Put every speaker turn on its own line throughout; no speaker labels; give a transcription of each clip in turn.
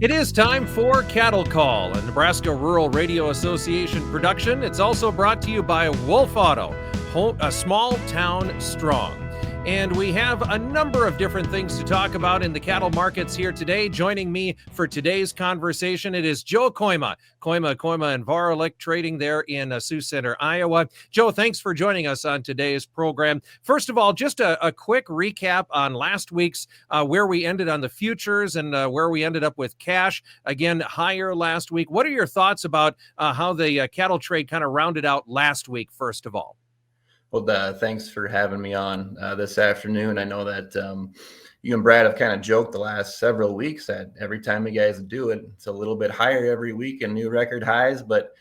It is time for Cattle Call, a Nebraska Rural Radio Association production. It's also brought to you by Wolf Auto, a small town strong. And we have a number of different things to talk about in the cattle markets here today. Joining me for today's conversation, it is Joe Kooima and Varilek trading there in Sioux Center, Iowa. Joe, thanks for joining us on today's program. First of all, just a quick recap on last week's where we ended on the futures and where we ended up with cash. Again, higher last week. What are your thoughts about how the cattle trade kind of rounded out last week, first of all?
Well, thanks for having me on this afternoon. I know that you and Brad have kind of joked the last several weeks that every time you guys do it, it's a little bit higher every week and new record highs. But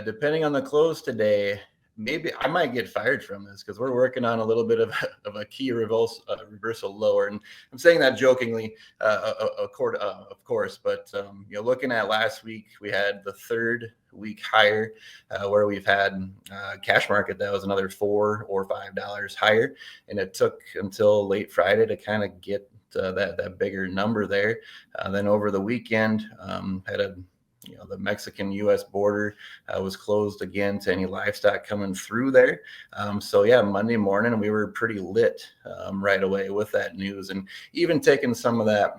depending on the close today, maybe I might get fired from this because we're working on a little bit of a key reversal lower. And I'm saying that jokingly, of course. But looking at last week, we had the third week higher where we've had cash market that was another $4 or $5 higher, and it took until late Friday to kind of get that bigger number there. Then over the weekend, had the Mexican-U.S. border was closed again to any livestock coming through there. Monday morning we were pretty lit right away with that news, and even taking some of that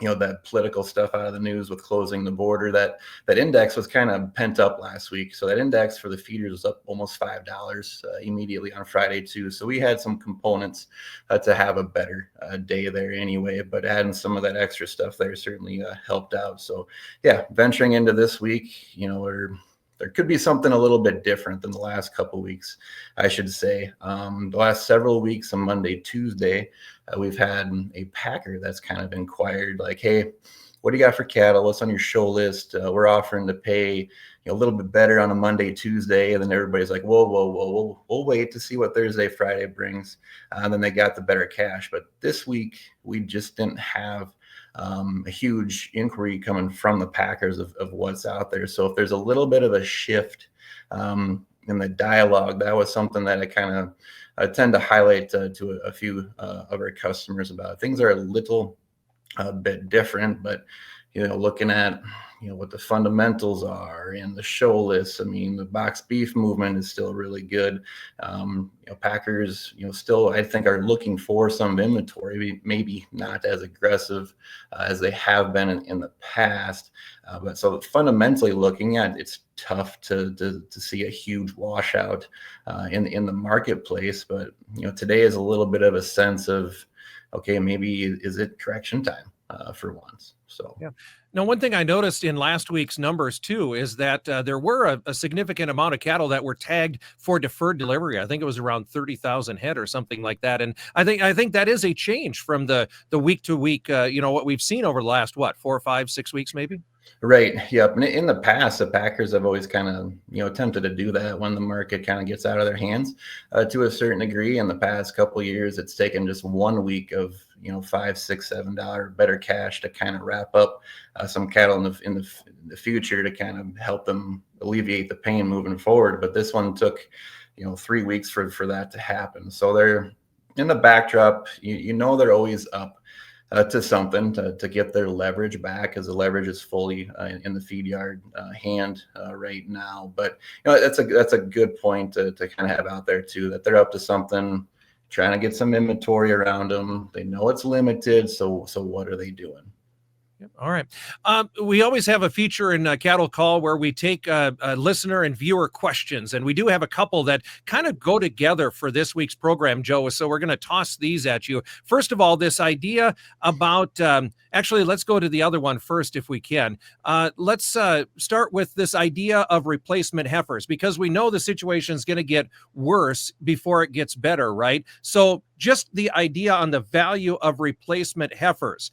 that political stuff out of the news with closing the border. That index was kind of pent up last week. So that index for the feeders was up almost $5 immediately on Friday too. So we had some components to have a better day there anyway, but adding some of that extra stuff there certainly helped out. So yeah, venturing into this week, there could be something a little bit different than the last couple of weeks, I should say. The last several weeks on Monday, Tuesday, we've had a packer that's kind of inquired like, hey, what do you got for cattle? What's on your show list? We're offering to pay a little bit better on a Monday, Tuesday. And then everybody's like, whoa, we'll wait to see what Thursday, Friday brings. And then they got the better cash. But this week, we just didn't have a huge inquiry coming from the packers of what's out there. So if there's a little bit of a shift in the dialogue, that was something that I kind of tend to highlight to a few of our customers about. Things are a little bit different, but looking at what the fundamentals are and the show lists. I mean, the box beef movement is still really good. Packers, still I think are looking for some inventory, maybe not as aggressive as they have been in the past. But so fundamentally looking at, it's tough to see a huge washout in the marketplace. But today is a little bit of a sense of, okay, maybe is it correction time for once? So
yeah. Now, one thing I noticed in last week's numbers, too, is that there were a significant amount of cattle that were tagged for deferred delivery. I think it was around 30,000 head or something like that. And I think that is a change from the week to week, what we've seen over the last, 4, 5, 6 weeks, maybe?
Right. Yep. And in the past, the Packers have always kind of, attempted to do that when the market kind of gets out of their hands to a certain degree. In the past couple of years, it's taken just 1 week of, $5, $6, $7 better cash to kind of wrap up some cattle in the future to kind of help them alleviate the pain moving forward. But this one took, 3 weeks for that to happen. So they're in the backdrop, they're always up to something to get their leverage back, as the leverage is fully in the feed yard hand right now. But that's a good point to kind of have out there too, that they're up to something, trying to get some inventory around them. They know it's limited, so what are they doing?
All right. We always have a feature in Cattle Call where we take listener and viewer questions, and we do have a couple that kind of go together for this week's program, Joe. So we're going to toss these at you. First of all, this idea about actually, let's go to the other one first if we can. Let's start with this idea of replacement heifers, because we know the situation is going to get worse before it gets better, right? So just the idea on the value of replacement heifers.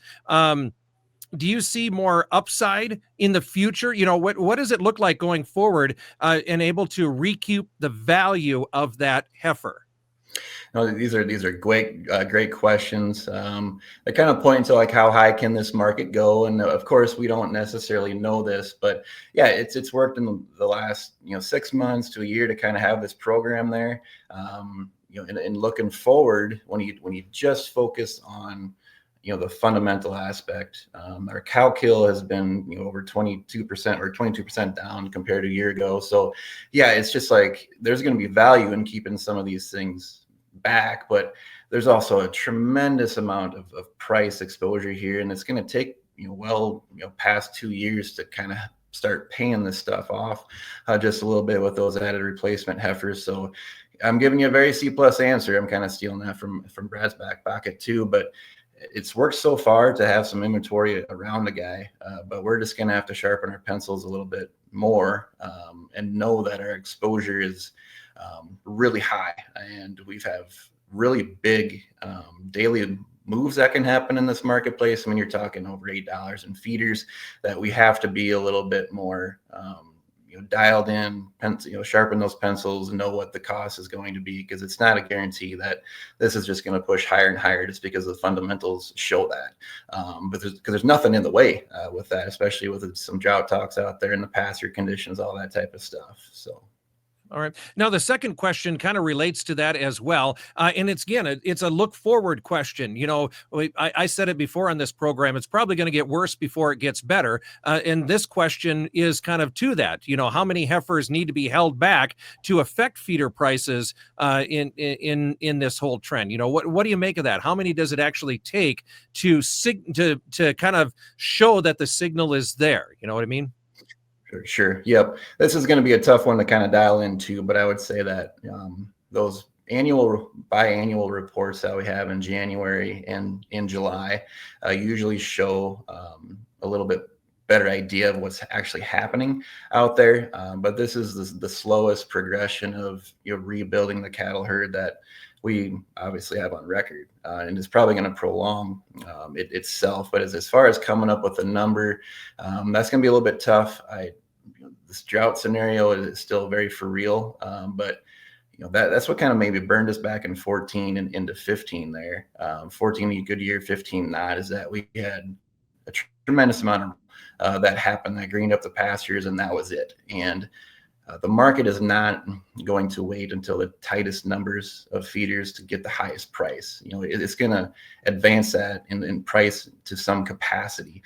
Do you see more upside in the future? What does it look like going forward and able to recoup the value of that heifer?
No, these are great questions. They kind of point to like how high can this market go, and of course we don't necessarily know this, but yeah, it's worked in the last 6 months to a year to kind of have this program there. And looking forward, when you just focus on the fundamental aspect. Our cow kill has been, over 22% or 22% down compared to a year ago. So yeah, it's just like there's going to be value in keeping some of these things back, but there's also a tremendous amount of price exposure here, and it's going to take past 2 years to kind of start paying this stuff off just a little bit with those added replacement heifers. So I'm giving you a very C+ answer. I'm kind of stealing that from Brad's back pocket too, but it's worked so far to have some inventory around the guy, but we're just going to have to sharpen our pencils a little bit more and know that our exposure is really high, and we have really big daily moves that can happen in this marketplace. I mean, you're talking over $8 in feeders that we have to be a little bit more dialed in, sharpen those pencils, and know what the cost is going to be, because it's not a guarantee that this is just going to push higher and higher just because the fundamentals show that. But there's nothing in the way with that, especially with some drought talks out there and the pasture conditions, all that type of stuff. So.
All right. Now, the second question kind of relates to that as well. And it's a look forward question. I said it before on this program, it's probably going to get worse before it gets better. And this question is kind of to that, how many heifers need to be held back to affect feeder prices in this whole trend? What do you make of that? How many does it actually take to kind of show that the signal is there? You know what I mean?
Sure. Yep. This is going to be a tough one to kind of dial into, but I would say that those biannual reports that we have in January and in July usually show a little bit better idea of what's actually happening out there. But this is the slowest progression of rebuilding the cattle herd that we obviously have on record, and it's probably going to prolong itself. But as far as coming up with a number, that's going to be a little bit tough. This drought scenario is still very for real, but that's what kind of maybe burned us back in 14 and into 15 there. 14 a good year, 15 not, is that we had a tremendous amount of that happened that greened up the pastures, and that was it. And the market is not going to wait until the tightest numbers of feeders to get the highest price. It's going to advance that in price to some capacity.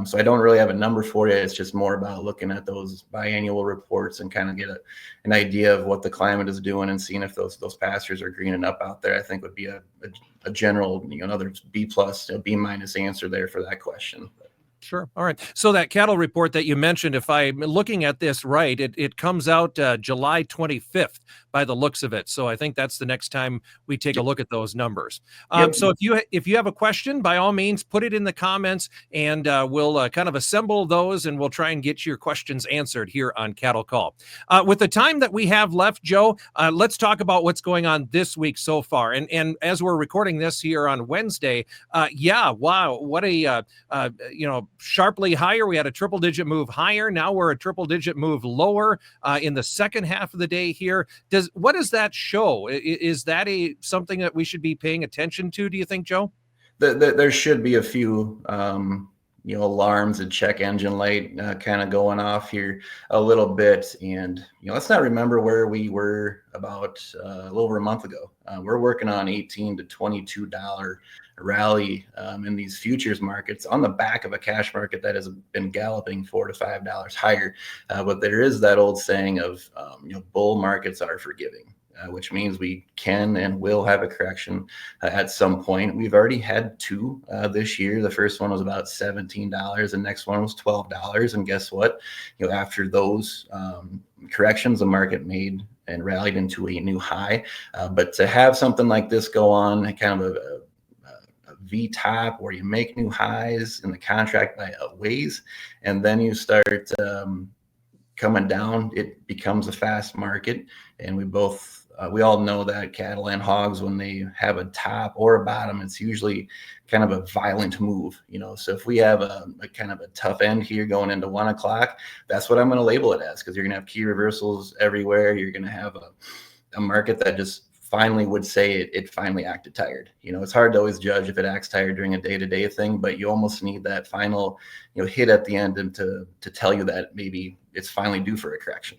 So I don't really have a number for you. It's just more about looking at those biannual reports and kind of get an idea of what the climate is doing and seeing if those pastures are greening up out there. I think would be a general, another B+, B- answer there for that question.
Sure. All right. So that cattle report that you mentioned, if I'm looking at this right, it comes out July 25th by the looks of it. So I think that's the next time we take a look at those numbers. So if you have a question, by all means, put it in the comments, and we'll kind of assemble those, and we'll try and get your questions answered here on Cattle Call. With the time that we have left, Joe, let's talk about what's going on this week so far. And as we're recording this here on Wednesday, wow, what a sharply higher. We had a triple-digit move higher. Now we're a triple-digit move lower in the second half of the day here. What does that show? Is that something that we should be paying attention to, do you think, Joe?
There should be a few alarms and check engine light kind of going off here a little bit. And let's not remember where we were about a little over a month ago. We're working on $18 to $22 rally in these futures markets on the back of a cash market that has been galloping $4 to $5 higher. But there is that old saying of bull markets are forgiving. Which means we can and will have a correction at some point. We've already had two this year. The first one was about $17. The next one was $12. And guess what? After those corrections, the market made and rallied into a new high. But to have something like this go on, kind of a V-top where you make new highs in the contract by a ways, and then you start coming down, it becomes a fast market. And we all know that cattle and hogs, when they have a top or a bottom, it's usually kind of a violent move, So if we have a kind of a tough end here going into 1 o'clock, that's what I'm going to label it as, because you're going to have key reversals everywhere. You're going to have a market that just finally would say it finally acted tired. It's hard to always judge if it acts tired during a day-to-day thing, but you almost need that final hit at the end and to tell you that maybe it's finally due for a correction.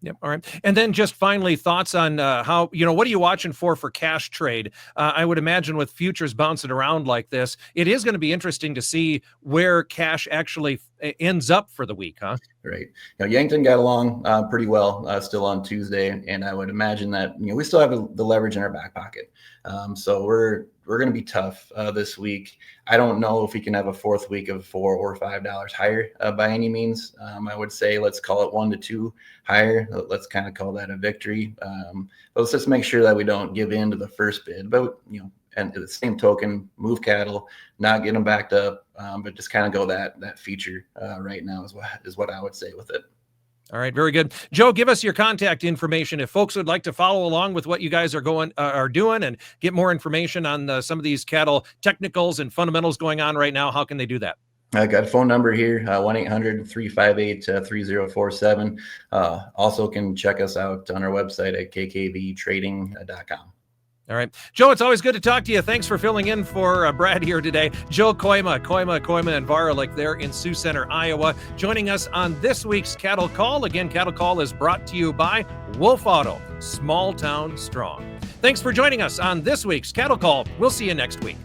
Yep. All right. And then just finally, thoughts on how, what are you watching for cash trade? I would imagine with futures bouncing around like this, it is going to be interesting to see where cash actually ends up for the week, huh?
Right. Yankton got along pretty well still on Tuesday, and I would imagine that we still have the leverage in our back pocket. So we're going to be tough this week. I don't know if we can have a fourth week of $4 or $5 higher by any means. I would say let's call it 1 to 2 higher. Let's kind of call that a victory. But let's just make sure that we don't give in to the first bid. But and at the same token, move cattle, not get them backed up, but just kind of go that feature right now is what I would say with it.
All right, very good. Joe, give us your contact information if folks would like to follow along with what you guys are doing and get more information on some of these cattle technicals and fundamentals going on right now. How can they do that?
I got a phone number here, 1-800-358-3047. Also can check us out on our website at kkvtrading.com.
All right. Joe, it's always good to talk to you. Thanks for filling in for Brad here today. Joe Kooima, and Varilek there in Sioux Center, Iowa, joining us on this week's Cattle Call. Again, Cattle Call is brought to you by Wolf Auto, small town strong. Thanks for joining us on this week's Cattle Call. We'll see you next week.